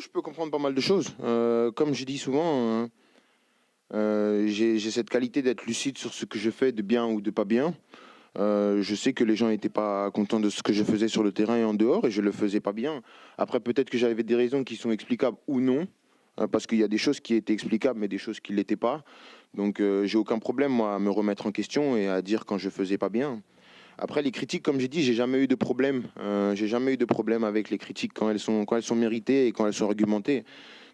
je peux comprendre pas mal de choses. Comme je dis souvent, j'ai cette qualité d'être lucide sur ce que je fais de bien ou de pas bien. Je sais que les gens n'étaient pas contents de ce que je faisais sur le terrain et en dehors, et je le faisais pas bien. Après, peut-être que j'avais des raisons qui sont explicables ou non, parce qu'il y a des choses qui étaient explicables, mais des choses qui ne l'étaient pas. Donc, j'ai aucun problème, moi, à me remettre en question et à dire quand je faisais pas bien. Après, les critiques, comme j'ai dit, j'ai jamais eu de problème. J'ai jamais eu de problème avec les critiques quand elles sont méritées et quand elles sont argumentées.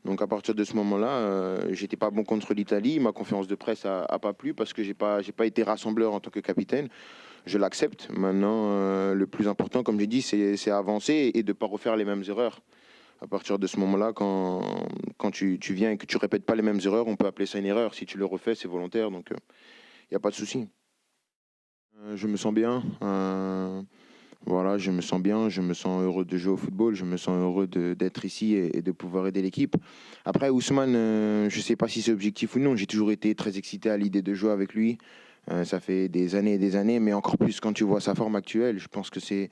Donc à partir de ce moment-là, j'étais pas bon contre l'Italie. Ma conférence de presse a pas plu parce que j'ai pas été rassembleur en tant que capitaine. Je l'accepte. Maintenant, le plus important, comme j'ai dit, c'est avancer et de pas refaire les mêmes erreurs. À partir de ce moment-là, quand tu viens et que tu répètes pas les mêmes erreurs, on peut appeler ça une erreur. Si tu le refais, c'est volontaire. Donc il n'y a pas de souci. Je me sens bien. Voilà, je me sens bien, je me sens heureux de jouer au football, je me sens heureux d'être ici et de pouvoir aider l'équipe. Après, Ousmane, je ne sais pas si c'est objectif ou non, j'ai toujours été très excité à l'idée de jouer avec lui. Ça fait des années et des années, mais encore plus quand tu vois sa forme actuelle. Je pense que c'est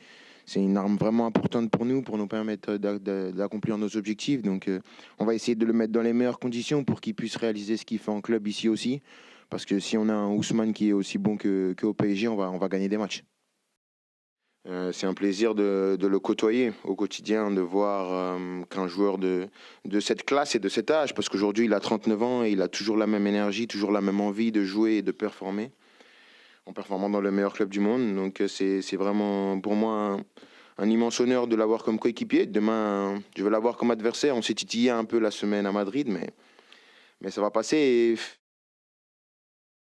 une arme vraiment importante pour nous permettre d'accomplir nos objectifs. Donc, on va essayer de le mettre dans les meilleures conditions pour qu'il puisse réaliser ce qu'il fait en club ici aussi. Parce que si on a un Ousmane qui est aussi bon qu'au PSG, on va gagner des matchs. C'est un plaisir de le côtoyer au quotidien, de voir qu'un joueur de cette classe et de cet âge, parce qu'aujourd'hui il a 39 ans et il a toujours la même énergie, toujours la même envie de jouer et de performer, en performant dans le meilleur club du monde. Donc c'est vraiment pour moi un immense honneur de l'avoir comme coéquipier. Demain, je vais l'avoir comme adversaire. On s'est titillé un peu la semaine à Madrid, mais ça va passer.